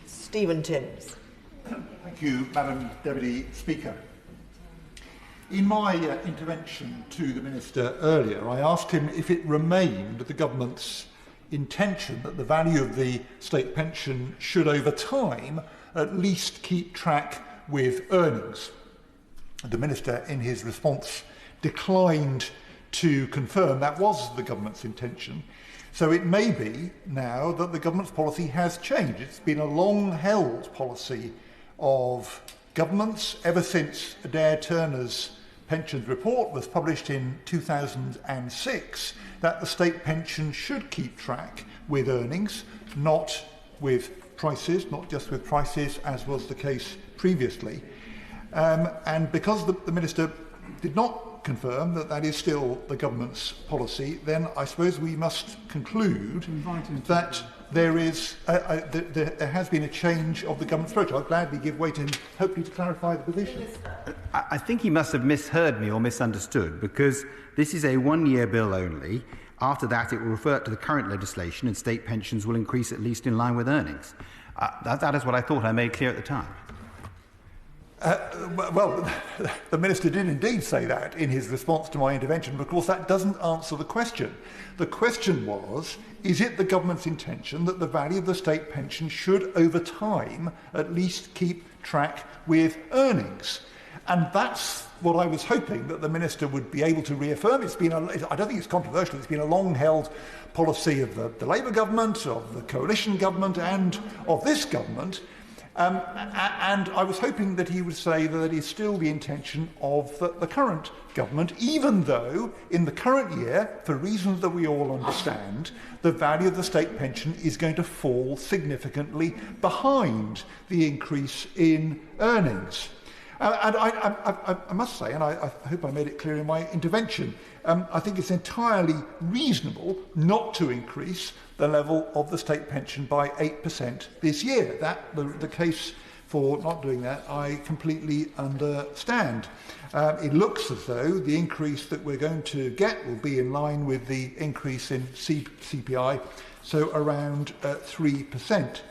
Stephen Timms. Thank you, Madam Deputy Speaker. In my intervention to the Minister earlier, I asked him if it remained the government's intention that the value of the state pension should, over time, at least keep track with earnings. The Minister, in his response, declined to confirm that was the government's intention. So it may be now that the government's policy has changed. It's been a long-held policy of governments ever since Adair Turner's pensions report was published in 2006 that the state pension should keep track with earnings, not with prices, not just with prices, as was the case previously. And because the Minister did not confirm that that is still the government's policy, then I suppose we must conclude that there has been a change of the government's approach. I'll gladly give way to him, hopefully to clarify the position. I think he must have misheard me or misunderstood, because this is a one-year bill only. After that, it will revert to the current legislation and state pensions will increase at least in line with earnings. That is what I thought I made clear at the time. Well, the Minister did indeed say that in his response to my intervention, but of course that doesn't answer the question. The question was, is it the government's intention that the value of the state pension should, over time, at least keep track with earnings? And that's what I was hoping that the Minister would be able to reaffirm. I don't think it's controversial. It's been a long-held policy of the Labour government, of the coalition government, and of this government. And I was hoping that he would say that it is still the intention of the current government, even though in the current year, for reasons that we all understand, the value of the state pension is going to fall significantly behind the increase in earnings. And I must say, and I hope I made it clear in my intervention, I think it's entirely reasonable not to increase the level of the state pension by 8% this year. The case for not doing that, I completely understand. It looks as though the increase that we're going to get will be in line with the increase in CPI, so around 3%.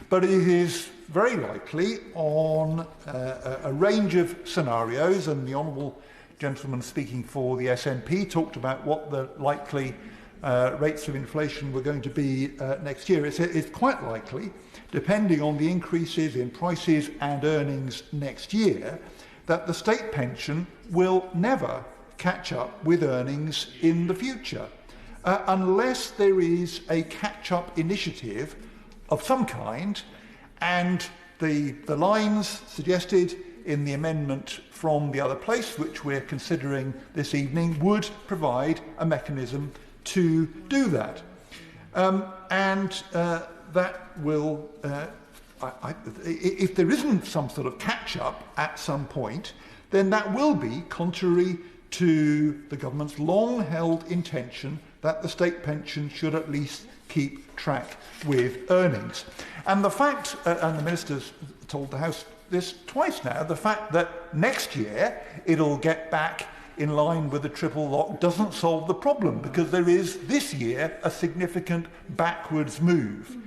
But it is very likely on a range of scenarios, and the Honourable gentleman speaking for the SNP talked about what the likely rates of inflation were going to be next year. It's quite likely, depending on the increases in prices and earnings next year, that the state pension will never catch up with earnings in the future, unless there is a catch-up initiative of some kind, and the lines suggested in the amendment from the other place, which we're considering this evening, would provide a mechanism to do that. That will, if there isn't some sort of catch-up at some point, then that will be contrary to the government's long-held intention that the state pension should at least keep track with earnings. And the fact, and the Minister's told the House this twice now, the fact that next year it'll get back in line with the triple lock doesn't solve the problem, because there is this year a significant backwards move.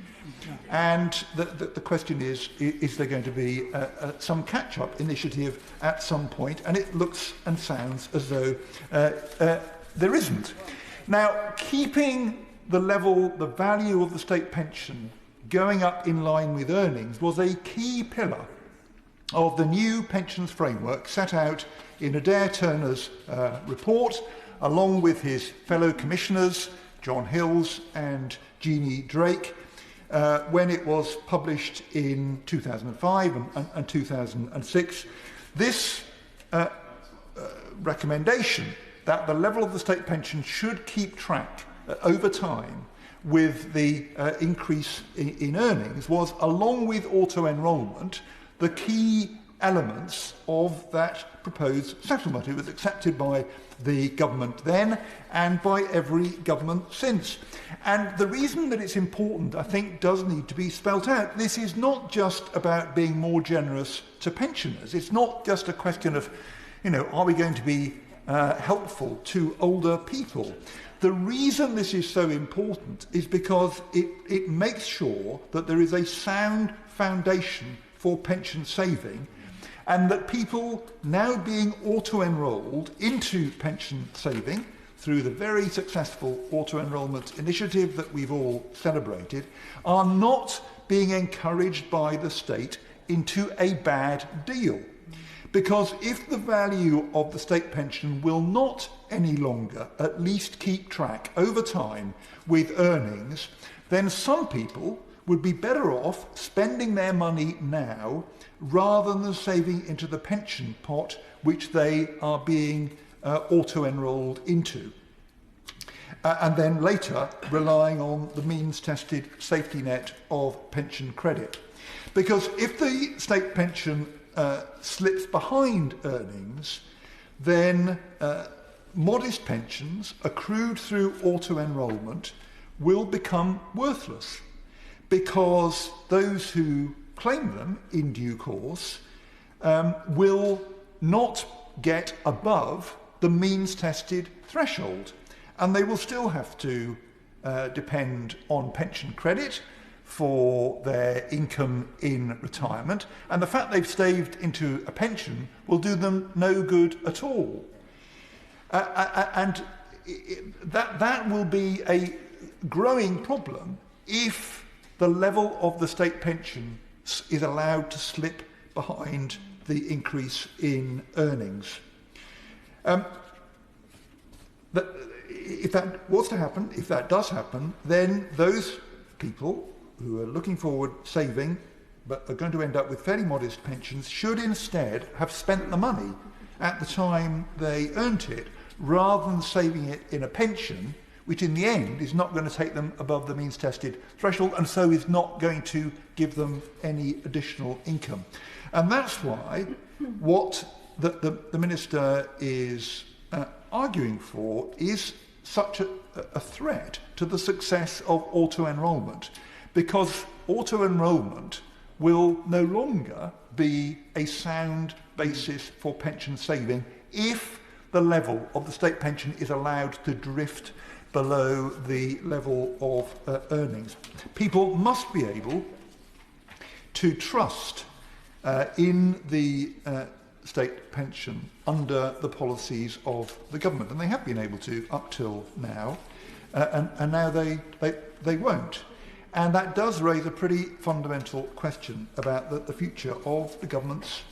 And the question is there going to be some catch-up initiative at some point? And it looks and sounds as though there isn't. Now, keeping the value of the state pension going up in line with earnings was a key pillar of the new pensions framework set out in Adair Turner's report, along with his fellow commissioners, John Hills and Jeannie Drake, when it was published in 2005 and 2006. This recommendation that the level of the state pension should keep track over time with the increase in earnings was, along with auto-enrolment, the key elements of that proposed settlement. It was accepted by the government then and by every government since. And the reason that it's important, I think, does need to be spelt out. This is not just about being more generous to pensioners. It's not just a question of, are we going to be helpful to older people? the reason this is so important is because it makes sure that there is a sound foundation for pension saving, and that people now being auto-enrolled into pension saving through the very successful auto-enrolment initiative that we've all celebrated are not being encouraged by the state into a bad deal. Because if the value of the state pension will not any longer at least keep track over time with earnings, then some people would be better off spending their money now rather than saving into the pension pot which they are being auto-enrolled into. And then later relying on the means-tested safety net of pension credit. Because if the state pension slips behind earnings, then modest pensions accrued through auto-enrolment will become worthless, because those who claim them in due course will not get above the means-tested threshold, and they will still have to depend on pension credit for their income in retirement, and the fact they've saved into a pension will do them no good at all. And that will be a growing problem if the level of the state pension is allowed to slip behind the increase in earnings. If that was to happen, if that does happen, then those people who are looking forward saving but are going to end up with fairly modest pensions should instead have spent the money at the time they earned it, rather than saving it in a pension which in the end is not going to take them above the means-tested threshold, and so is not going to give them any additional income. And that's why what the Minister is arguing for is such a threat to the success of auto-enrolment, because auto-enrolment will no longer be a sound basis for pension saving if the level of the state pension is allowed to drift below the level of earnings. People must be able to trust in the state pension under the policies of the government, and they have been able to up till now, and now they won't. And that does raise a pretty fundamental question about the future of the government's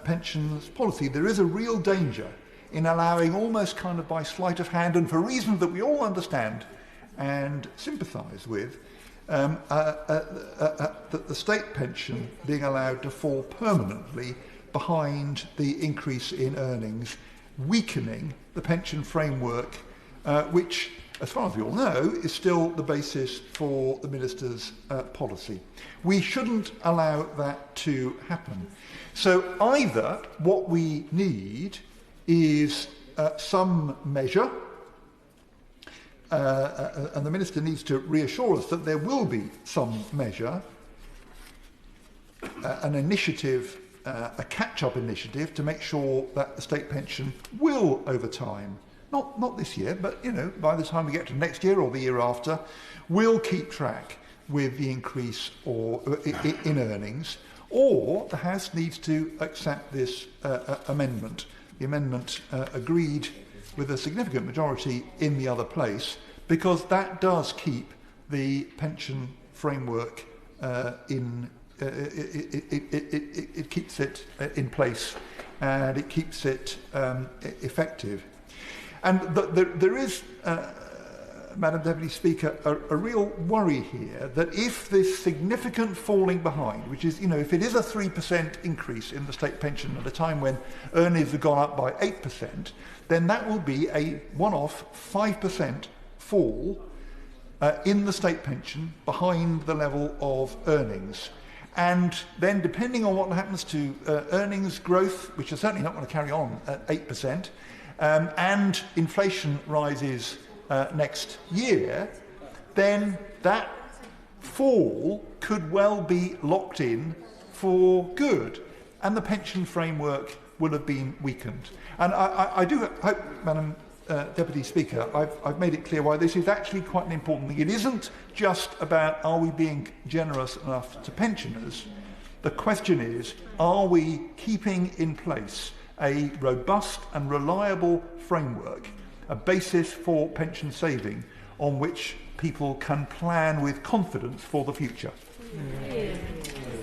pensions policy. There is a real danger in allowing, almost kind of by sleight of hand and for reasons that we all understand and sympathise with, the state pension being allowed to fall permanently behind the increase in earnings, weakening the pension framework, which, as far as we all know, is still the basis for the Minister's policy. We shouldn't allow that to happen. So either what we need is some measure, and the Minister needs to reassure us that there will be some measure, an initiative, a catch-up initiative to make sure that the state pension will, over time, not this year, but by the time we get to next year or the year after, will keep track with the increase in earnings, or the House needs to accept this amendment. The amendment agreed with a significant majority in the other place, because that does keep the pension framework it keeps it in place, and it keeps it effective. And there is, Madam Deputy Speaker, a real worry here that if this significant falling behind, which is, if it is a 3% increase in the state pension at a time when earnings have gone up by 8%, then that will be a one-off 5% fall in the state pension behind the level of earnings. And then, depending on what happens to earnings growth, which is certainly not going to carry on at 8%, and inflation rises next year, then that fall could well be locked in for good, and the pension framework will have been weakened. And I do hope, Madam Deputy Speaker, I've made it clear why this is actually quite an important thing. It isn't just about are we being generous enough to pensioners. The question is, are we keeping in place a robust and reliable framework, a basis for pension saving on which people can plan with confidence for the future? Yeah.